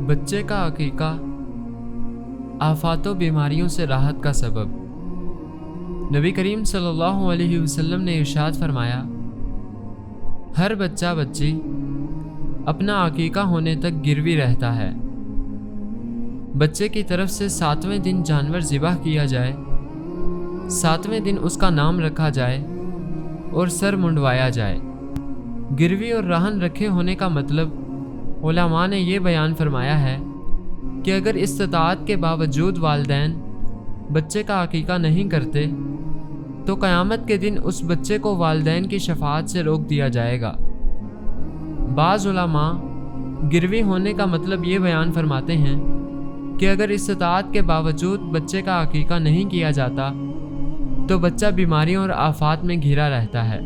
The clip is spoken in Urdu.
بچے کا عقیقہ آفات و بیماریوں سے راحت کا سبب۔ نبی کریم صلی اللہ علیہ وسلم نے ارشاد فرمایا، ہر بچہ بچی اپنا عقیقہ ہونے تک گروی رہتا ہے۔ بچے کی طرف سے 7ویں دن جانور ذبح کیا جائے، 7ویں دن اس کا نام رکھا جائے اور سر منڈوایا جائے۔ گروی اور رہن رکھے ہونے کا مطلب علماء نے یہ بیان فرمایا ہے کہ اگر استطاعت کے باوجود والدین بچے کا عقیقہ نہیں کرتے تو قیامت کے دن اس بچے کو والدین کی شفاعت سے روک دیا جائے گا۔ بعض علماء گروی ہونے کا مطلب یہ بیان فرماتے ہیں کہ اگر استطاعت کے باوجود بچے کا عقیقہ نہیں کیا جاتا تو بچہ بیماریوں اور آفات میں گھرا رہتا ہے۔